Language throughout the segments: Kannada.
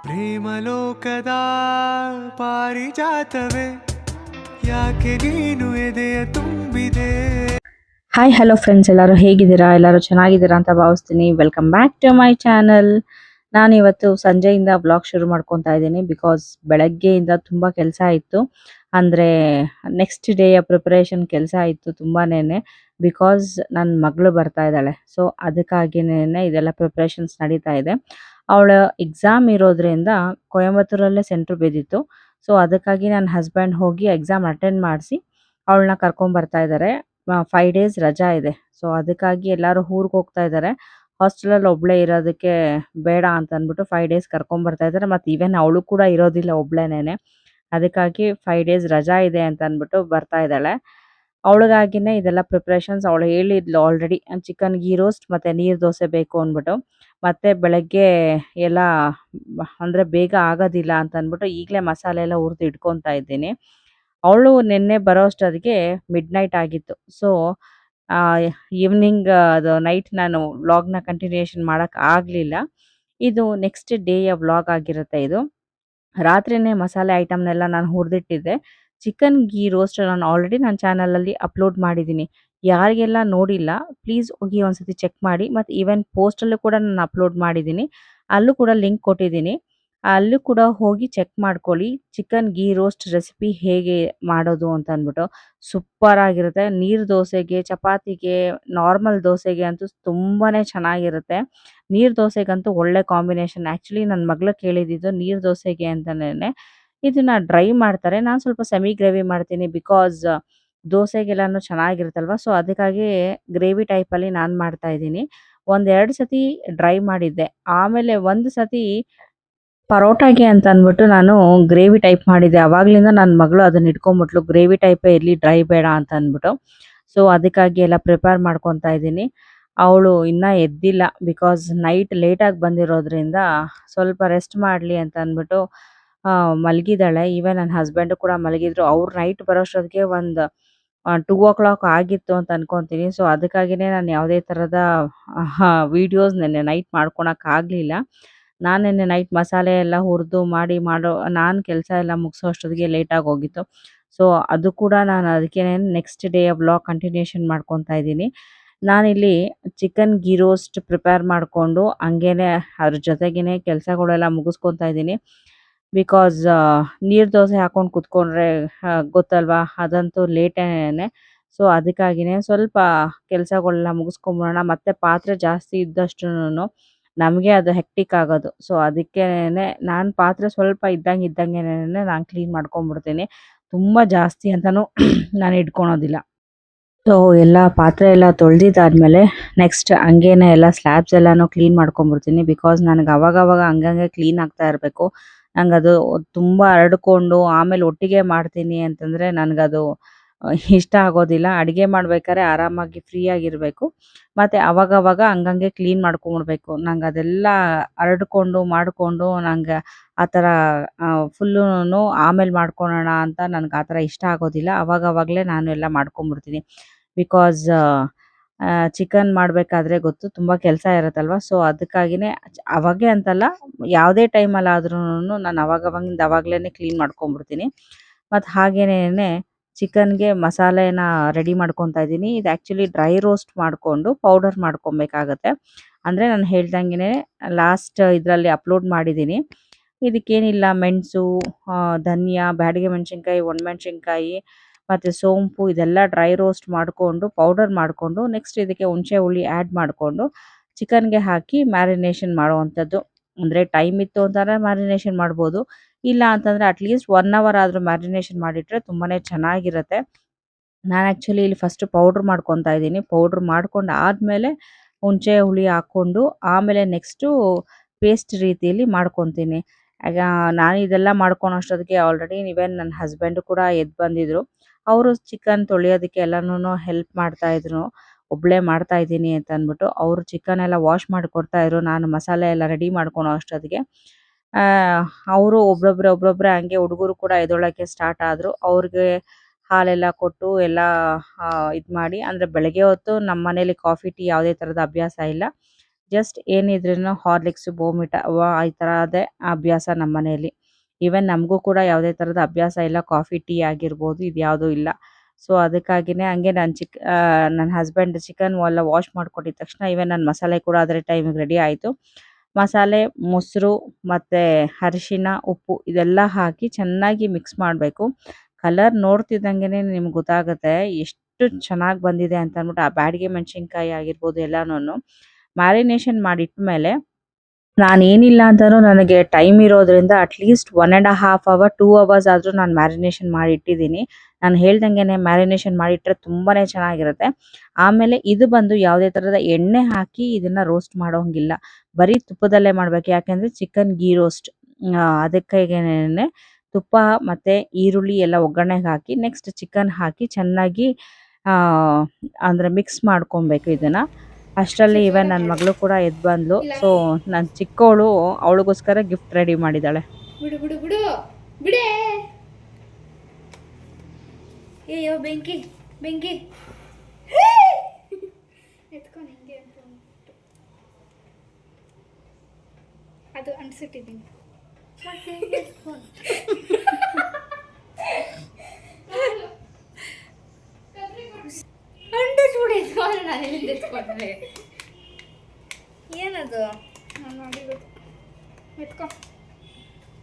ಪ್ರೇಮಲೋಕದ ಪಾರಿಜಾತವೇ ಯಾಕೆ ನೀನು ಎದೆಯ ತುಂಬಿದೆ. ಹಾಯ್ ಹಲೋ ಫ್ರೆಂಡ್ಸ್, ಎಲ್ಲರೂ ಹೇಗಿದ್ದೀರಾ? ಎಲ್ಲರೂ ಚೆನ್ನಾಗಿದ್ದೀರಾ ಅಂತ ಭಾವಿಸ್ತೀನಿ. Welcome back to my channel. ನಾನು ಇವತ್ತು ಸಂಜೆಯಿಂದ ಬ್ಲಾಗ್ ಶುರು ಮಾಡ್ಕೊತಾ ಇದ್ದೀನಿ. ಬಿಕಾಸ್ ಬೆಳಗ್ಗೆಯಿಂದ ತುಂಬ ಕೆಲಸ ಇತ್ತು. ಅಂದರೆ ನೆಕ್ಸ್ಟ್ ಡೇಯ ಪ್ರಿಪರೇಷನ್ ಕೆಲಸ ಇತ್ತು ತುಂಬಾನೇ. ಬಿಕಾಸ್ ನನ್ನ ಮಗಳು ಬರ್ತಾ ಇದ್ದಾಳೆ. ಸೊ ಅದಕ್ಕಾಗಿಯೇ ಇದೆಲ್ಲ ಪ್ರಿಪ್ರೇಷನ್ಸ್ ನಡೀತಾ ಇದೆ. ಅವಳ ಎಕ್ಸಾಮ್ ಇರೋದ್ರಿಂದ ಕೊಯಂಬತ್ತೂರಲ್ಲೇ ಸೆಂಟ್ರ್ ಬಿದ್ದಿತ್ತು. ಸೊ ಅದಕ್ಕಾಗಿ ನನ್ನ ಹಸ್ಬೆಂಡ್ ಹೋಗಿ ಎಕ್ಸಾಮ್ ಅಟೆಂಡ್ ಮಾಡಿಸಿ ಅವಳನ್ನ ಕರ್ಕೊಂಬರ್ತಾ ಇದ್ದಾರೆ. 5 ಡೇಸ್ ರಜಾ ಇದೆ. ಸೊ ಅದಕ್ಕಾಗಿ ಎಲ್ಲರೂ ಊರಿಗೆ ಹೋಗ್ತಾ ಇದ್ದಾರೆ. ಹಾಸ್ಟೆಲಲ್ಲಿ ಒಬ್ಬಳೇ ಇರೋದಕ್ಕೆ ಬೇಡ ಅಂತ ಅಂದ್ಬಿಟ್ಟು 5 ಡೇಸ್ ಕರ್ಕೊಂಬರ್ತಾ ಇದ್ದಾರೆ. ಮತ್ತು ಈವನ್ ಅವಳು ಕೂಡ ಇರೋದಿಲ್ಲ, ಒಬ್ಳೇನೇನೆ. ಅದಕ್ಕಾಗಿ 5 ಡೇಸ್ ರಜಾ ಇದೆ ಅಂತ ಅಂದ್ಬಿಟ್ಟು ಬರ್ತಾ ಇದ್ದಾಳೆ. ಅವಳಿಗಾಗಿನೇ ಇದೆಲ್ಲ ಪ್ರಿಪ್ರೇಷನ್ಸ್. ಅವಳು ಹೇಳಿದ್ಲು ಆಲ್ರೆಡಿ ಚಿಕನ್ ಗೀ ರೋಸ್ಟ್ ಮತ್ತು ನೀರು ದೋಸೆ ಬೇಕು ಅಂದ್ಬಿಟ್ಟು. ಮತ್ತು ಬೆಳಗ್ಗೆ ಎಲ್ಲ ಅಂದರೆ ಬೇಗ ಆಗೋದಿಲ್ಲ ಅಂತ ಅಂದ್ಬಿಟ್ಟು ಈಗಲೇ ಮಸಾಲೆ ಎಲ್ಲ ಹುರಿದು ಇಟ್ಕೊತಾ ಇದ್ದೀನಿ. ಅವಳು ನಿನ್ನೆ ಬರೋ ಅಷ್ಟೊತ್ತಿಗೆ ಮಿಡ್‌ನೈಟ್ ಆಗಿತ್ತು. ಸೊ ಈವ್ನಿಂಗ್ ಅದು ನೈಟ್ ನಾನು ವ್ಲಾಗ್‌ನ ಕಂಟಿನ್ಯೂಯೇಷನ್ ಮಾಡಕ್ಕೆ ಆಗಲಿಲ್ಲ. ಇದು ನೆಕ್ಸ್ಟ್ ಡೇಯ ವ್ಲಾಗ್ ಆಗಿರುತ್ತೆ ಇದು. ರಾತ್ರಿನೇ ಮಸಾಲೆ ಐಟಮ್‌ನೆಲ್ಲ ನಾನು ಹುರಿದಿಟ್ಟಿದ್ದೆ. ಚಿಕನ್ ಗೀ ರೋಸ್ಟ್ ನಾನು ಆಲ್ರೆಡಿ ನನ್ನ ಚಾನಲಲ್ಲಿ ಅಪ್ಲೋಡ್ ಮಾಡಿದ್ದೀನಿ. ಯಾರಿಗೆಲ್ಲ ನೋಡಿಲ್ಲ ಪ್ಲೀಸ್ ಹೋಗಿ ಒಂದ್ಸತಿ ಚೆಕ್ ಮಾಡಿ. ಮತ್ತು ಈವನ್ ಪೋಸ್ಟಲ್ಲೂ ಕೂಡ ನಾನು ಅಪ್ಲೋಡ್ ಮಾಡಿದ್ದೀನಿ. ಅಲ್ಲೂ ಕೂಡ ಲಿಂಕ್ ಕೊಟ್ಟಿದ್ದೀನಿ. ಅಲ್ಲೂ ಕೂಡ ಹೋಗಿ ಚೆಕ್ ಮಾಡ್ಕೊಳ್ಳಿ. ಚಿಕನ್ ಗೀ ರೋಸ್ಟ್ ರೆಸಿಪಿ ಹೇಗೆ ಮಾಡೋದು ಅಂತ ಅಂದ್ಬಿಟ್ಟು. ಸೂಪರ್ ಆಗಿರುತ್ತೆ. ನೀರು ದೋಸೆಗೆ, ಚಪಾತಿಗೆ, ನಾರ್ಮಲ್ ದೋಸೆಗೆ ಅಂತೂ ತುಂಬಾನೇ ಚೆನ್ನಾಗಿರುತ್ತೆ. ನೀರು ದೋಸೆಗಂತೂ ಒಳ್ಳೆ ಕಾಂಬಿನೇಷನ್. ಆ್ಯಕ್ಚುಲಿ ನನ್ನ ಮಗಳು ಕೇಳಿದ್ದಿದ್ದು ನೀರು ದೋಸೆಗೆ ಅಂತನೇ. ಇದನ್ನ ಡ್ರೈ ಮಾಡ್ತಾರೆ. ನಾನು ಸ್ವಲ್ಪ ಸೆಮಿ ಗ್ರೇವಿ ಮಾಡ್ತೀನಿ. ಬಿಕಾಸ್ ದೋಸೆಗೆಲ್ಲನೂ ಚೆನ್ನಾಗಿರುತ್ತಲ್ವ. ಸೊ ಅದಕ್ಕಾಗಿ ಗ್ರೇವಿ ಟೈಪಲ್ಲಿ ನಾನು ಮಾಡ್ತಾ ಇದ್ದೀನಿ. 1-2 ಸತಿ ಡ್ರೈ ಮಾಡಿದ್ದೆ. ಆಮೇಲೆ ಒಂದು ಸತಿ ಪರೋಟಾಗೆ ಅಂತ ಅಂದ್ಬಿಟ್ಟು ನಾನು ಗ್ರೇವಿ ಟೈಪ್ ಮಾಡಿದ್ದೆ. ಆವಾಗಲಿಂದ ನನ್ನ ಮಗಳು ಅದನ್ನ ಇಟ್ಕೊಂಡ್ಬಿಟ್ಲು, ಗ್ರೇವಿ ಟೈಪೇ ಇರಲಿ, ಡ್ರೈ ಬೇಡ ಅಂತ ಅಂದ್ಬಿಟ್ಟು. ಸೊ ಅದಕ್ಕಾಗಿ ಎಲ್ಲ ಪ್ರಿಪೇರ್ ಮಾಡ್ಕೊತಾ ಇದ್ದೀನಿ. ಅವಳು ಇನ್ನೂ ಎದ್ದಿಲ್ಲ. ಬಿಕಾಸ್ ನೈಟ್ ಲೇಟಾಗಿ ಬಂದಿರೋದ್ರಿಂದ ಸ್ವಲ್ಪ ರೆಸ್ಟ್ ಮಾಡಲಿ ಅಂತ ಅಂದ್ಬಿಟ್ಟು ಮಲಗಿದ್ದಾಳೆ. ಈವನ್ ನನ್ನ ಹಸ್ಬೆಂಡು ಕೂಡ ಮಲಗಿದ್ರು. ಅವ್ರು ನೈಟ್ ಬರೋಷ್ಟೊತ್ತಿಗೆ ಒಂದು 2:00 ಆಗಿತ್ತು ಅಂತ ಅನ್ಕೊತೀನಿ. ಸೊ ಅದಕ್ಕಾಗಿಯೇ ನಾನು ಯಾವುದೇ ಥರದ ವೀಡಿಯೋಸ್ ನೆನ್ನೆ ನೈಟ್ ಮಾಡ್ಕೊಳಕ್ಕಾಗಲಿಲ್ಲ. ನಾನು ನೆನ್ನೆ ನೈಟ್ ಮಸಾಲೆ ಎಲ್ಲ ಹುರಿದು ನಾನು ಕೆಲಸ ಎಲ್ಲ ಮುಗಿಸೋ ಅಷ್ಟೊತ್ತಿಗೆ ಲೇಟಾಗಿ ಹೋಗಿತ್ತು. ಸೊ ಅದು ಕೂಡ ನಾನು ಅದಕ್ಕೇನೆ ನೆಕ್ಸ್ಟ್ ಡೇಯ ವ್ಲಾಗ್ ಕಂಟಿನ್ಯೂಯೇಷನ್ ಮಾಡ್ಕೊತಾ ಇದ್ದೀನಿ. ನಾನಿಲ್ಲಿ ಚಿಕನ್ ಗೀ ರೋಸ್ಟ್ ಪ್ರಿಪೇರ್ ಮಾಡಿಕೊಂಡು ಹಂಗೇನೆ ಅದ್ರ ಜೊತೆಗೇನೆ ಕೆಲಸಗಳೆಲ್ಲ ಮುಗಿಸ್ಕೊತಾ ಇದ್ದೀನಿ. ಬಿಕಾಸ್ ನೀರು ದೋಸೆ ಹಾಕೊಂಡು ಕೂತ್ಕೊಂಡ್ರೆ ಗೊತ್ತಲ್ವಾ, ಅದಂತೂ ಲೇಟೇನೆ. ಸೊ ಅದಕ್ಕಾಗಿಯೇ ಸ್ವಲ್ಪ ಕೆಲಸಗಳೆಲ್ಲ ಮುಗಿಸ್ಕೊಂಬಿಡೋಣ. ಮತ್ತು ಪಾತ್ರೆ ಜಾಸ್ತಿ ಇದ್ದಷ್ಟುನು ನಮಗೆ ಅದು ಹೆಕ್ಟಿಕ್ ಆಗೋದು. ಸೊ ಅದಕ್ಕೇನೆ ನಾನು ಪಾತ್ರೆ ಸ್ವಲ್ಪ ಇದ್ದಂಗೆನೆ ನಾನು ಕ್ಲೀನ್ ಮಾಡ್ಕೊಂಬಿಡ್ತೀನಿ. ತುಂಬ ಜಾಸ್ತಿ ಅಂತಲೂ ನಾನು ಇಟ್ಕೊಳೋದಿಲ್ಲ. ಸೊ ಎಲ್ಲ ಪಾತ್ರೆ ಎಲ್ಲ ತೊಳೆದಿದ್ದಾದ್ಮೇಲೆ ನೆಕ್ಸ್ಟ್ ಹಂಗೇನೆ ಎಲ್ಲ ಸ್ಲ್ಯಾಬ್ಸ್ ಎಲ್ಲನೂ ಕ್ಲೀನ್ ಮಾಡ್ಕೊಂಬಿಡ್ತೀನಿ. ಬಿಕಾಸ್ ನನಗೆ ಅವಾಗವಾಗ ಹಂಗಂಗೆ ಕ್ಲೀನ್ ಆಗ್ತಾ ಇರಬೇಕು. ನನಗದು ತುಂಬ ಹರಡ್ಕೊಂಡು ಆಮೇಲೆ ಒಟ್ಟಿಗೆ ಮಾಡ್ತೀನಿ ಅಂತಂದರೆ ನನಗದು ಇಷ್ಟ ಆಗೋದಿಲ್ಲ. ಅಡುಗೆ ಮಾಡ್ಬೇಕಾದ್ರೆ ಆರಾಮಾಗಿ ಫ್ರೀಯಾಗಿರಬೇಕು. ಮತ್ತು ಅವಾಗವಾಗ ಹಂಗಂಗೆ ಕ್ಲೀನ್ ಮಾಡ್ಕೊಂಬಿಡ್ಬೇಕು. ನಂಗೆ ಅದೆಲ್ಲ ಹರಡ್ಕೊಂಡು ಮಾಡಿಕೊಂಡು ನಂಗೆ ಆ ಥರ ಫುಲ್ಲುನು ಆಮೇಲೆ ಮಾಡ್ಕೊಳ್ಳೋಣ ಅಂತ ನನಗೆ ಆ ಥರ ಇಷ್ಟ ಆಗೋದಿಲ್ಲ. ಅವಾಗವಾಗಲೇ ನಾನು ಎಲ್ಲ ಮಾಡ್ಕೊಂಬಿಡ್ತೀನಿ. ಬಿಕಾಸ್ ಚಿಕನ್ ಮಾಡಬೇಕಾದ್ರೆ ಗೊತ್ತು ತುಂಬ ಕೆಲಸ ಇರುತ್ತಲ್ವ. ಸೊ ಅದಕ್ಕಾಗಿಯೇ ಅವಾಗೆ ಅಂತಲ್ಲ, ಯಾವುದೇ ಟೈಮಲ್ಲಾದ್ರೂನು ನಾನು ಅವಾಗವಾಗಿಂದ ಅವಾಗಲೇ ಕ್ಲೀನ್ ಮಾಡ್ಕೊಂಬಿಡ್ತೀನಿ. ಮತ್ತು ಹಾಗೇನೇ ಚಿಕನ್ಗೆ ಮಸಾಲೆನ ರೆಡಿ ಮಾಡ್ಕೊತಾ ಇದ್ದೀನಿ. ಇದು ಆ್ಯಕ್ಚುಲಿ ಡ್ರೈ ರೋಸ್ಟ್ ಮಾಡಿಕೊಂಡು ಪೌಡರ್ ಮಾಡ್ಕೊಬೇಕಾಗತ್ತೆ. ಅಂದರೆ ನಾನು ಹೇಳ್ದಂಗೆ ಲಾಸ್ಟ್ ಇದರಲ್ಲಿ ಅಪ್ಲೋಡ್ ಮಾಡಿದ್ದೀನಿ. ಇದಕ್ಕೇನಿಲ್ಲ, ಮೆಣಸು, ಧನಿಯಾ, ಬ್ಯಾಡಗಿ ಮೆಣಸಿನ್ಕಾಯಿ, ಒಣಮೆಣಸಿನ್ಕಾಯಿ ಮತ್ತು ಸೋಂಪು ಇದೆಲ್ಲ ಡ್ರೈ ರೋಸ್ಟ್ ಮಾಡಿಕೊಂಡು ಪೌಡರ್ ಮಾಡಿಕೊಂಡು ನೆಕ್ಸ್ಟ್ ಇದಕ್ಕೆ ಹುಣಸೆ ಹುಳಿ ಆ್ಯಡ್ ಮಾಡಿಕೊಂಡು ಚಿಕನ್ಗೆ ಹಾಕಿ ಮ್ಯಾರಿನೇಷನ್ ಮಾಡುವಂಥದ್ದು. ಅಂದರೆ ಟೈಮ್ ಇತ್ತು ಅಂತಂದರೆ ಮ್ಯಾರಿನೇಷನ್ ಮಾಡ್ಬೋದು. ಇಲ್ಲ ಅಂತಂದರೆ ಅಟ್ಲೀಸ್ಟ್ 1 ಅವರ್ ಆದರೂ ಮ್ಯಾರಿನೇಷನ್ ಮಾಡಿಟ್ರೆ ತುಂಬಾ ಚೆನ್ನಾಗಿರುತ್ತೆ. ನಾನು ಆ್ಯಕ್ಚುಲಿ ಇಲ್ಲಿ ಫಸ್ಟ್ ಪೌಡ್ರ್ ಮಾಡ್ಕೊತಾ ಇದ್ದೀನಿ. ಪೌಡ್ರ್ ಮಾಡ್ಕೊಂಡು ಆದಮೇಲೆ ಹುಣಸೆ ಹುಳಿ ಹಾಕ್ಕೊಂಡು ಆಮೇಲೆ ನೆಕ್ಸ್ಟು ಪೇಸ್ಟ್ ರೀತಿಯಲ್ಲಿ ಮಾಡ್ಕೊತೀನಿ. ಆಗ ನಾನು ಇದೆಲ್ಲ ಮಾಡ್ಕೊಳೋ ಅಷ್ಟೊತ್ತಿಗೆ ಆಲ್ರೆಡಿ ಈವನ್ ನನ್ನ ಹಸ್ಬೆಂಡು ಕೂಡ ಎದ್ದು ಬಂದಿದ್ದರು. ಅವರು ಚಿಕನ್ ತೊಳೆಯೋದಕ್ಕೆ ಎಲ್ಲನೂ ಹೆಲ್ಪ್ ಮಾಡ್ತಾಯಿದ್ರು. ಒಬ್ಬಳೇ ಮಾಡ್ತಾ ಇದ್ದೀನಿ ಅಂತ ಅಂದ್ಬಿಟ್ಟು ಅವರು ಚಿಕನ್ ಎಲ್ಲ ವಾಶ್ ಮಾಡಿಕೊಡ್ತಾಯಿದ್ರು. ನಾನು ಮಸಾಲೆ ಎಲ್ಲ ರೆಡಿ ಮಾಡ್ಕೊಳೋ ಅಷ್ಟೊತ್ತಿಗೆ ಅವರು ಒಬ್ಬೊಬ್ಬರೇ ಹಂಗೆ ಹುಡುಗರು ಕೂಡ ಎದ್ದೇಳೋಕ್ಕೆ ಸ್ಟಾರ್ಟ್ ಆದರು. ಅವ್ರಿಗೆ ಹಾಲೆಲ್ಲ ಕೊಟ್ಟು ಎಲ್ಲ ಇದು ಮಾಡಿ. ಅಂದರೆ ಬೆಳಗ್ಗೆ ಹೊತ್ತು ನಮ್ಮ ಮನೇಲಿ ಕಾಫಿ ಟೀ ಯಾವುದೇ ಥರದ ಅಭ್ಯಾಸ ಇಲ್ಲ. ಜಸ್ಟ್ ಏನಿದ್ರೂ ಹಾರ್ಲಿಕ್ಸ್ ಬೋರ್ಮಿಟ ಈ ಥರದೇ ಅಭ್ಯಾಸ ನಮ್ಮ ಮನೆಯಲ್ಲಿ. ಈವನ್ ನಮಗೂ ಕೂಡ ಯಾವುದೇ ಥರದ ಅಭ್ಯಾಸ ಇಲ್ಲ, ಕಾಫಿ ಟೀ ಆಗಿರ್ಬೋದು ಇದು ಯಾವುದೂ ಇಲ್ಲ. ಸೊ ಅದಕ್ಕಾಗಿನೇ ಹಂಗೆ ನನ್ನ ಹಸ್ಬೆಂಡ್ ಚಿಕನ್ ಎಲ್ಲ ವಾಶ್ ಮಾಡ್ಕೊಟ್ಟಿದ ತಕ್ಷಣ ಈವನ್ ನನ್ನ ಮಸಾಲೆ ಕೂಡ ಅದ್ರ ಟೈಮಿಗೆ ರೆಡಿ ಆಯಿತು. ಮಸಾಲೆ, ಮೊಸರು ಮತ್ತು ಅರಿಶಿನ, ಉಪ್ಪು ಇದೆಲ್ಲ ಹಾಕಿ ಚೆನ್ನಾಗಿ ಮಿಕ್ಸ್ ಮಾಡಬೇಕು. ಕಲರ್ ನೋಡ್ತಿದ್ದಂಗೆನೇ ನಿಮ್ಗೆ ಗೊತ್ತಾಗುತ್ತೆ ಎಷ್ಟು ಚೆನ್ನಾಗಿ ಬಂದಿದೆ ಅಂತ ಅಂದ್ಬಿಟ್ಟು. ಆ ಬ್ಯಾಡಗಿ ಮೆಣಸಿನ್ಕಾಯಿ ಆಗಿರ್ಬೋದು ಎಲ್ಲನೂ ಮ್ಯಾರಿನೇಷನ್ ಮಾಡಿಟ್ಮೇಲೆ ನಾನೇನಿಲ್ಲ ಅಂತಾನೂ ನನಗೆ ಟೈಮ್ ಇರೋದ್ರಿಂದ ಅಟ್ಲೀಸ್ಟ್ 1.5 ಅವರ್ 2 ಅವರ್ಸ್ ಆದರೂ ನಾನು ಮ್ಯಾರಿನೇಷನ್ ಮಾಡಿ ಇಟ್ಟಿದ್ದೀನಿ. ನಾನು ಹೇಳ್ದಂಗೆನೆ ಮ್ಯಾರಿನೇಷನ್ ಮಾಡಿಟ್ರೆ ತುಂಬಾ ಚೆನ್ನಾಗಿರುತ್ತೆ. ಆಮೇಲೆ ಇದು ಬಂದು ಯಾವುದೇ ಥರದ ಎಣ್ಣೆ ಹಾಕಿ ಇದನ್ನು ರೋಸ್ಟ್ ಮಾಡೋಂಗಿಲ್ಲ, ಬರೀ ತುಪ್ಪದಲ್ಲೇ ಮಾಡಬೇಕು. ಯಾಕೆಂದರೆ ಚಿಕನ್ ಗೀ ರೋಸ್ಟ್, ಅದಕ್ಕಾಗೇನೆ ತುಪ್ಪ ಮತ್ತು ಈರುಳ್ಳಿ ಎಲ್ಲ ಒಗ್ಗರಣೆಗೆ ಹಾಕಿ ನೆಕ್ಸ್ಟ್ ಚಿಕನ್ ಹಾಕಿ ಚೆನ್ನಾಗಿ ಅಂದರೆ ಮಿಕ್ಸ್ ಮಾಡ್ಕೊಬೇಕು ಇದನ್ನು. ಅಷ್ಟರಲ್ಲಿ ಇವನ್ ನನ್ನ ಮಗಳು ಕೂಡ ಎದ್ದು ಬಂದ್ಲು. ಸೊ ನನ್ನ ಚಿಕ್ಕವಳು ಅವಳಿಗೋಸ್ಕರ ಗಿಫ್ಟ್ ರೆಡಿ ಮಾಡಿದ್ದಾಳೆ. ಬಿಡು ಬಿಡು ಬಿಡು ಬಿಡೇ. ಅಯ್ಯೋ ಬೆಂಕಿ ಬೆಂಕಿ ಎತ್ಕೊಂಡು ಹಿಂಗೆ ಅಂತ ಅದು ಅನ್ಸಿಟ್ಟಿದ್ದೀನಿ. ಮತ್ತೆ ಅಂಟಿಸ್ಬಿಡಿ ನಾನು ಎಲ್ಲಿಂದ ಎತ್ಕೊಂಡ್ರೆ ಏನದು ನಾನು ಮಾಡಿರೋದು. ಎತ್ಕೊ.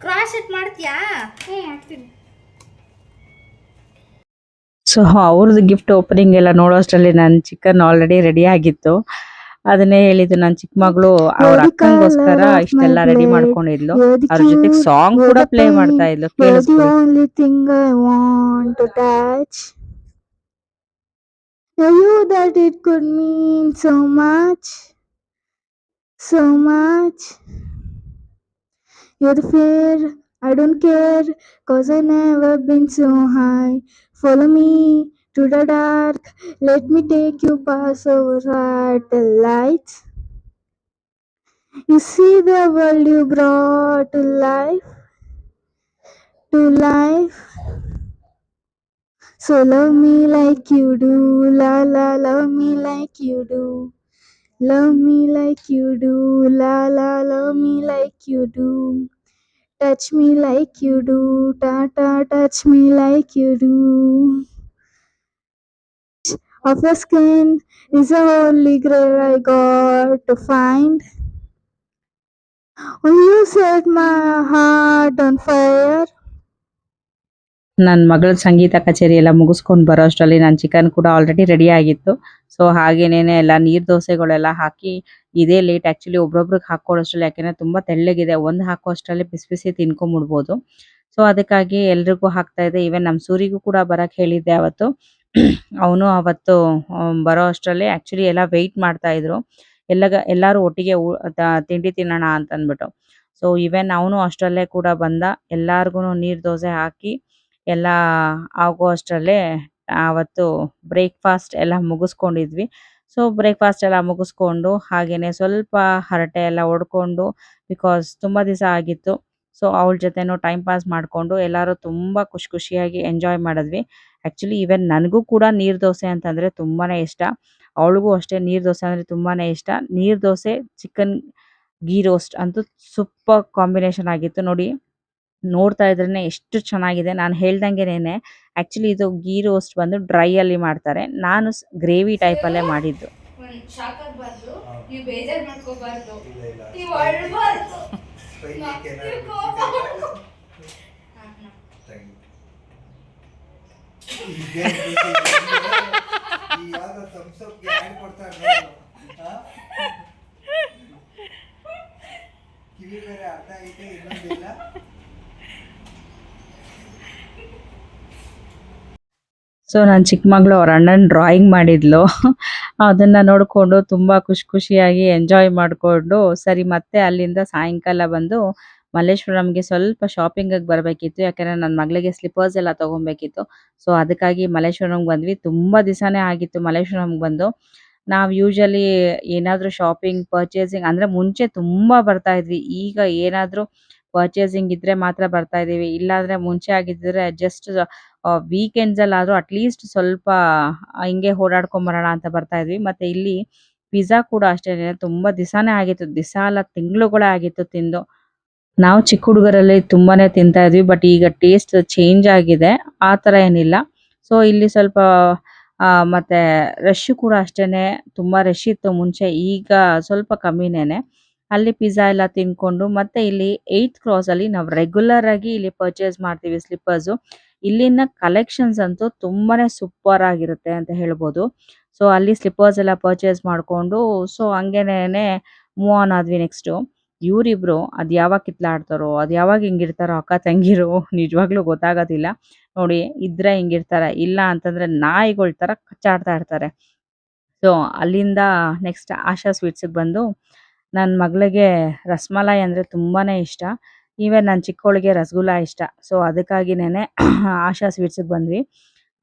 ಕ್ರಾಸ್ ಸೆಟ್ ಮಾಡ್ತೀಯಾ? ಹ್ಞೂ ಮಾಡ್ತೀನಿ. ಸೊ ಅವ್ರದ್ದು ಗಿಫ್ಟ್ ಓಪನಿಂಗ್ ಎಲ್ಲ ನೋಡೋಷ್ಟರಲ್ಲಿ ನನ್ನ ಚಿಕನ್ ಆಲ್ರೆಡಿ ರೆಡಿ ಆಗಿತ್ತು. ಅದನ್ನೇ ಹೇಳಿದ್ದು, ನನ್ನ ಚಿಕ್ಕ ಮಗಳು ಅವ್ರ ಅಕ್ಕನಿಗೋಸ್ಕರ ಇಷ್ಟೆಲ್ಲ ರೆಡಿ ಮಾಡ್ಕೊಂಡಿದ್ಲು. ಅವ್ರ ಜೊತೆಗೆ ಸಾಂಗ್ ಕೂಡ ಪ್ಲೇ ಮಾಡ್ತಾ ಇದ್ಲು, ಕೇಳಿಸ್ಕೊಳ್ಳಿ. I knew that it could mean so much, so much. You're the fear, I don't care, 'cause I never been so high. Follow me to the dark, let me take you past over the lights. You see the world you brought to life, to life. So love me like you do, la la, love me like you do. Love me like you do, la la, love me like you do. Touch me like you do, ta ta, touch me like you do. Of your skin is a holy grail I got to find. When you set my heart on fire. ನನ್ನ ಮಗಳ ಸಂಗೀತ ಕಚೇರಿ ಎಲ್ಲ ಮುಗಿಸ್ಕೊಂಡು ಬರೋ ಅಷ್ಟರಲ್ಲಿ ನನ್ನ ಚಿಕನ್ ಕೂಡ ಆಲ್ರೆಡಿ ರೆಡಿ ಆಗಿತ್ತು. ಸೊ ಹಾಗೇನೇನೆ ಎಲ್ಲ ನೀರು ದೋಸೆಗಳೆಲ್ಲ ಹಾಕಿ, ಇದೇ ಲೇಟ್ ಆ್ಯಕ್ಚುಲಿ ಒಬ್ರೊಬ್ರಿಗೆ ಹಾಕ್ಕೊಳ್ಳೋಷ್ಟರಲ್ಲಿ, ಯಾಕೆಂದರೆ ತುಂಬ ತೆಳ್ಳಗಿದೆ, ಒಂದು ಹಾಕೋ ಅಷ್ಟರಲ್ಲಿ ಬಿಸಿ ಬಿಸಿ ತಿನ್ಕೊಂಬಿಡ್ಬೋದು. ಸೊ ಅದಕ್ಕಾಗಿ ಎಲ್ರಿಗೂ ಹಾಕ್ತಾ ಇದ್ದೆ. ಈವನ್ ನಮ್ಮ ಸೂರಿಗೂ ಕೂಡ ಬರೋಕ್ಕೆ ಹೇಳಿದ್ದೆ ಅವತ್ತು. ಅವನು ಅವತ್ತು ಬರೋ ಅಷ್ಟರಲ್ಲಿ ಆ್ಯಕ್ಚುಲಿ ಎಲ್ಲ ವೆಯ್ಟ್ ಮಾಡ್ತಾಯಿದ್ರು, ಎಲ್ಲರೂ ಒಟ್ಟಿಗೆ ತಿಂಡಿ ತಿನ್ನೋಣ ಅಂತಂದ್ಬಿಟ್ಟು. ಸೊ ಈವನ್ ಅವನು ಅಷ್ಟರಲ್ಲೇ ಕೂಡ ಬಂದ, ಎಲ್ಲರಿಗೂ ನೀರು ದೋಸೆ ಹಾಕಿ ಎಲ್ಲ ಆಗೋ ಅಷ್ಟರಲ್ಲೇ ಆವತ್ತು ಬ್ರೇಕ್ಫಾಸ್ಟ್ ಎಲ್ಲ ಮುಗಿಸ್ಕೊಂಡಿದ್ವಿ. ಸೊ ಬ್ರೇಕ್ಫಾಸ್ಟ್ ಎಲ್ಲ ಮುಗಿಸ್ಕೊಂಡು ಹಾಗೆಯೇ ಸ್ವಲ್ಪ ಹರಟೆ ಎಲ್ಲ ಹೊಡ್ಕೊಂಡು, ಬಿಕಾಸ್ ತುಂಬ ದಿವಸ ಆಗಿತ್ತು. ಸೊ ಅವಳ ಜೊತೆನೂ ಟೈಮ್ ಪಾಸ್ ಮಾಡಿಕೊಂಡು ಎಲ್ಲರೂ ತುಂಬ ಖುಷಿಯಾಗಿ ಎಂಜಾಯ್ ಮಾಡಿದ್ವಿ. ಆ್ಯಕ್ಚುಲಿ ಈವನ್ ನನಗೂ ಕೂಡ ನೀರು ದೋಸೆ ಅಂತಂದರೆ ತುಂಬಾ ಇಷ್ಟ, ಅವಳಿಗೂ ಅಷ್ಟೇ ನೀರು ದೋಸೆ ಅಂದರೆ ತುಂಬಾ ಇಷ್ಟ. ನೀರು ದೋಸೆ, ಚಿಕನ್ ಗೀ ರೋಸ್ಟ್ ಅಂತೂ ಸೂಪರ್ ಕಾಂಬಿನೇಷನ್ ಆಗಿತ್ತು ನೋಡಿ. ನೋಡ್ತಾ ಇದ್ರೇ ಎಷ್ಟು ಚೆನ್ನಾಗಿದೆ. ನಾನು ಹೇಳ್ದಂಗೆನೆ ಆ್ಯಕ್ಚುಲಿ ಇದು ಗೀ ರೋಸ್ಟ್ ಬಂದು ಡ್ರೈಯಲ್ಲಿ ಮಾಡ್ತಾರೆ, ನಾನು ಗ್ರೇವಿ ಟೈಪಲ್ಲೇ ಮಾಡಿದ್ದು. ಶಾಕ್ ಆಗಬಾರ್ದು, ನೀವು ಬೇಜಾರು ಮಾಡ್ಕೋಬಾರ್ದು, ನೀವು ಅಳಬಾರ್ದು. ಕಿವಿ ಬೇರೆ ಅರ್ಧ ಐತೆ, ಇನ್ನೊಂದಿಲ್ಲ. ಸೊ ನನ್ನ ಚಿಕ್ಕ ಮಗಳು ಅವ್ರ ಅಣ್ಣನ ಡ್ರಾಯಿಂಗ್ ಮಾಡಿದ್ಲು, ಅದನ್ನು ನೋಡಿಕೊಂಡು ತುಂಬ ಖುಷಿಯಾಗಿ ಎಂಜಾಯ್ ಮಾಡಿಕೊಂಡು, ಸರಿ ಮತ್ತೆ ಅಲ್ಲಿಂದ ಸಾಯಂಕಾಲ ಬಂದು ಮಲ್ಲೇಶ್ವರಂಗೆ ಸ್ವಲ್ಪ ಶಾಪಿಂಗಿಗೆ ಬರಬೇಕಿತ್ತು. ಯಾಕೆಂದರೆ ನನ್ನ ಮಗಳಿಗೆ ಸ್ಲಿಪ್ಪರ್ಸ್ ಎಲ್ಲ ತೊಗೊಬೇಕಿತ್ತು. ಸೊ ಅದಕ್ಕಾಗಿ ಮಲ್ಲೇಶ್ವರಂಗೆ ಬಂದ್ವಿ. ತುಂಬ ದಿವಸನೇ ಆಗಿತ್ತು ಮಲ್ಲೇಶ್ವರಂಗೆ ಬಂದು. ನಾವು ಯೂಶಲಿ ಏನಾದರೂ ಶಾಪಿಂಗ್ ಪರ್ಚೇಸಿಂಗ್ ಅಂದರೆ ಮುಂಚೆ ತುಂಬ ಬರ್ತಾಯಿದ್ವಿ, ಈಗ ಏನಾದರೂ ಪರ್ಚೇಸಿಂಗ್ ಇದ್ದರೆ ಮಾತ್ರ ಬರ್ತಾ ಇದ್ದೀವಿ. ಇಲ್ಲಾಂದರೆ ಮುಂಚೆ ಆಗಿದ್ದರೆ ಜಸ್ಟ್ ವೀಕೆಂಡ್ಸಲ್ಲಾದರೂ ಅಟ್ಲೀಸ್ಟ್ ಸ್ವಲ್ಪ ಹಿಂಗೆ ಓಡಾಡ್ಕೊಂಬರೋಣ ಅಂತ ಬರ್ತಾ ಇದ್ವಿ. ಮತ್ತು ಇಲ್ಲಿ ಪಿಜ್ಜಾ ಕೂಡ ಅಷ್ಟೇನೆ ತುಂಬಾ ದಿವಸನೇ ಆಗಿತ್ತು, ದಿವಸ ಅಲ್ಲ ತಿಂಗಳುಗಳೇ ಆಗಿತ್ತು ತಿಂದು. ನಾವು ಚಿಕ್ಕ ಹುಡುಗರಲ್ಲಿ ತುಂಬಾನೇ ತಿಂತಾ ಇದ್ವಿ, ಬಟ್ ಈಗ ಟೇಸ್ಟ್ ಚೇಂಜ್ ಆಗಿದೆ, ಆ ತರ ಏನಿಲ್ಲ. ಸೊ ಇಲ್ಲಿ ಸ್ವಲ್ಪ ಮತ್ತೆ ರಶ್ ಕೂಡ ಅಷ್ಟೇನೆ, ತುಂಬಾ ರಶ್ ಇತ್ತು ಮುಂಚೆ, ಈಗ ಸ್ವಲ್ಪ ಕಮ್ಮಿನೇನೆ. ಅಲ್ಲಿ ಪಿಜ್ಜಾ ಎಲ್ಲ ತಿನ್ಕೊಂಡು ಮತ್ತೆ ಇಲ್ಲಿ 8th ಕ್ರಾಸ್ ಅಲ್ಲಿ ನಾವು ರೆಗ್ಯುಲರ್ ಆಗಿ ಇಲ್ಲಿ ಪರ್ಚೇಸ್ ಮಾಡ್ತೀವಿ ಸ್ಲಿಪ್ಪರ್ಸ್. ಇಲ್ಲಿನ ಕಲೆಕ್ಷನ್ಸ್ ಅಂತೂ ತುಂಬಾನೇ ಸೂಪರ್ ಆಗಿರುತ್ತೆ ಅಂತ ಹೇಳ್ಬೋದು. ಸೊ ಅಲ್ಲಿ ಸ್ಲಿಪ್ಪರ್ಸ್ ಎಲ್ಲ ಪರ್ಚೇಸ್ ಮಾಡ್ಕೊಂಡು ಸೊ ಹಂಗೇನೆ ಮೂವ್ ಆನ್ ಆದ್ವಿ ನೆಕ್ಸ್ಟ್. ಇವರಿಬ್ರು ಅದ್ ಯಾವಾಗ ಕಿತ್ಲಾಡ್ತಾರೋ, ಅದ್ ಯಾವಾಗ ಹಿಂಗಿರ್ತಾರೋ ಅಕ್ಕ ತಂಗಿರು ನಿಜವಾಗ್ಲೂ ಗೊತ್ತಾಗೋದಿಲ್ಲ. ನೋಡಿ ಇದ್ರೆ ಹಿಂಗಿರ್ತಾರೆ, ಇಲ್ಲ ಅಂತಂದ್ರೆ ನಾಯಿಗಳ ತರ ಕಚ್ಚಾಡ್ತಾ ಇರ್ತಾರೆ. ಸೊ ಅಲ್ಲಿಂದ ನೆಕ್ಸ್ಟ್ ಆಶಾ ಸ್ವೀಟ್ಸ್‌ಗೆ ಬಂದು ನನ್ನ ಮಗಳಿಗೆ ರಸಮಲೈ ಅಂದ್ರೆ ತುಂಬಾನೇ ಇಷ್ಟ. ಈವನ್ ನನ್ನ ಚಿಕ್ಕವಳಿಗೆ ರಸಗುಲ್ಲ ಇಷ್ಟ. ಸೊ ಅದಕ್ಕಾಗಿನೇನೆ ಆಶಾ ಸ್ವೀಟ್ಸ್‌ಗೆ ಬಂದ್ವಿ.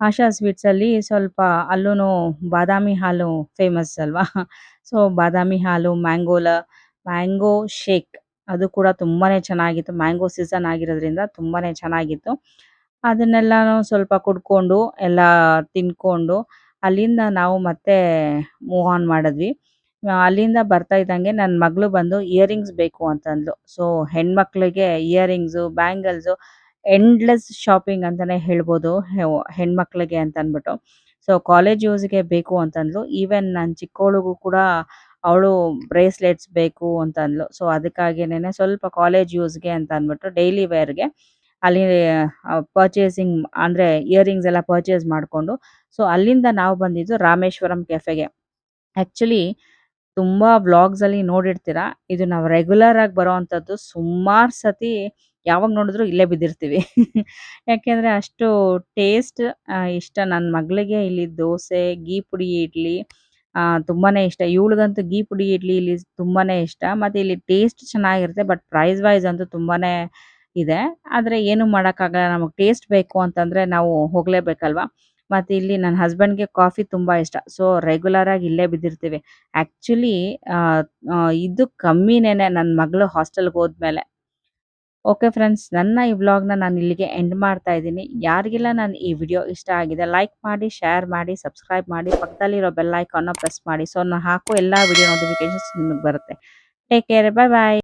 ಆಶಾ ಸ್ವೀಟ್ಸ್ ಅಲ್ಲಿ ಸ್ವಲ್ಪ ಅಲ್ಲೂನು ಬಾದಾಮಿ ಹಾಲು ಫೇಮಸ್ ಅಲ್ವಾ. ಸೊ ಬಾದಾಮಿ ಹಾಲು, ಮ್ಯಾಂಗೋ ಶೇಕ್ ಅದು ಕೂಡ ತುಂಬಾನೇ ಚೆನ್ನಾಗಿತ್ತು. ಮ್ಯಾಂಗೋ ಸೀಸನ್ ಆಗಿರೋದ್ರಿಂದ ತುಂಬಾನೇ ಚೆನ್ನಾಗಿತ್ತು. ಅದನ್ನೆಲ್ಲಾನು ಸ್ವಲ್ಪ ಕುಡ್ಕೊಂಡು ಎಲ್ಲ ತಿನ್ಕೊಂಡು ಅಲ್ಲಿಂದ ನಾವು ಮತ್ತೆ ಮೂವ್ ಆನ್ ಮಾಡಿದ್ವಿ. ಅಲ್ಲಿಂದ ಬರ್ತಾ ಇದ್ದಂಗೆ ನನ್ನ ಮಗಳು ಬಂದು ಇಯರಿಂಗ್ಸ್ ಬೇಕು ಅಂತಂದ್ಲು. ಸೊ ಹೆಣ್ಮಕ್ಳಿಗೆ ಇಯರಿಂಗ್ಸು, ಬ್ಯಾಂಗಲ್ಸು ಎಂಡ್ಲೆಸ್ ಶಾಪಿಂಗ್ ಅಂತಾನೆ ಹೇಳ್ಬೋದು ಹೆಣ್ಮಕ್ಳಿಗೆ ಅಂತ ಅಂದ್ಬಿಟ್ಟು. ಸೊ ಕಾಲೇಜ್ ಯೂಸ್‌ಗೆ ಬೇಕು ಅಂತಂದ್ಲು. ಈವನ್ ನನ್ನ ಚಿಕ್ಕವಳಿಗೂ ಕೂಡ ಅವಳು ಬ್ರೇಸ್ಲೆಟ್ಸ್ ಬೇಕು ಅಂತಂದ್ಲು. ಸೊ ಅದಕ್ಕಾಗಿನೇನೆ ಸ್ವಲ್ಪ ಕಾಲೇಜ್ ಯೂಸ್‌ಗೆ ಅಂತ ಅಂದ್ಬಿಟ್ಟು ಡೈಲಿ ವೇರ್‌ಗೆ ಅಲ್ಲಿ ಪರ್ಚೇಸಿಂಗ್ ಅಂದ್ರೆ ಇಯರಿಂಗ್ಸ್ ಎಲ್ಲ ಪರ್ಚೇಸ್ ಮಾಡ್ಕೊಂಡು ಸೊ ಅಲ್ಲಿಂದ ನಾವು ಬಂದಿದ್ದು ರಾಮೇಶ್ವರಂ ಕೆಫೆಗೆ. ಆಕ್ಚುಲಿ ತುಂಬಾ ವ್ಲಾಗ್ಸ್ ಅಲ್ಲಿ ನೋಡಿರ್ತೀರಾ. ಇದು ನಾವು ರೆಗ್ಯುಲರ್ ಆಗಿ ಬರೋವಂಥದ್ದು. ಸುಮಾರು ಸತಿ ಯಾವಾಗ ನೋಡಿದ್ರು ಇಲ್ಲೇ ಬಿದ್ದಿರ್ತೀವಿ. ಯಾಕೆಂದ್ರೆ ಅಷ್ಟು ಟೇಸ್ಟ್ ಇಷ್ಟ ನನ್ನ ಮಗಳಿಗೆ. ಇಲ್ಲಿ ದೋಸೆ, ಘೀ ಪುಡಿ ಇಡ್ಲಿ ತುಂಬಾನೇ ಇಷ್ಟ. ಇವಳಿಗಂತೂ ಘೀ ಪುಡಿ ಇಡ್ಲಿ ಇಲ್ಲಿ ತುಂಬಾನೇ ಇಷ್ಟ. ಮತ್ತೆ ಇಲ್ಲಿ ಟೇಸ್ಟ್ ಚೆನ್ನಾಗಿರುತ್ತೆ, ಬಟ್ ಪ್ರೈಸ್ ವೈಸ್ ಅಂತೂ ತುಂಬಾನೇ ಇದೆ. ಆದ್ರೆ ಏನು ಮಾಡಕ್ಕಾಗಲ್ಲ, ನಮಗೆ ಟೇಸ್ಟ್ ಬೇಕು ಅಂತಂದ್ರೆ ನಾವು ಹೋಗ್ಲೇಬೇಕಲ್ವಾ. ಮತ್ತೆ ಇಲ್ಲಿ ನನ್ನ ಹಸ್ಬೆಂಡ್‌ಗೆ ಕಾಫಿ ತುಂಬಾ ಇಷ್ಟ. ಸೊ ರೆಗ್ಯುಲರ್ ಆಗಿ ಇಲ್ಲೇ ಬಿದ್ದಿರ್ತೀವಿ. ಆಕ್ಚುಲಿ ಇದು ಕಮ್ಮಿನೇನೆ ನನ್ನ ಮಗಳು ಹಾಸ್ಟೆಲ್‌ಗೆ ಹೋದ್ಮೇಲೆ. ಓಕೆ ಫ್ರೆಂಡ್ಸ್, ನನ್ನ ಈ ವ್ಲಾಗ್‌ನ ನಾನು ಇಲ್ಲಿಗೆ ಎಂಡ್ ಮಾಡ್ತಾ ಇದ್ದೀನಿ. ಯಾರಿಗೆಲ್ಲ ನನ್ನ ಈ ವಿಡಿಯೋ ಇಷ್ಟ ಆಗಿದೆ ಲೈಕ್ ಮಾಡಿ, ಶೇರ್ ಮಾಡಿ, ಸಬ್ಸ್ಕ್ರೈಬ್ ಮಾಡಿ, ಪಕ್ಕದಲ್ಲಿರೋ ಬೆಲ್ ಐಕಾನ್ನ ಪ್ರೆಸ್ ಮಾಡಿ. ಸೊ ನಾನು ಹಾಕೋ ಎಲ್ಲಾ ವಿಡಿಯೋ ನೋಟಿಫಿಕೇಶನ್ಸ್ ನಿಮಗೆ ಬರುತ್ತೆ. ಟೇಕ್ ಕೇರ್, ಬಾಯ್ ಬಾಯ್.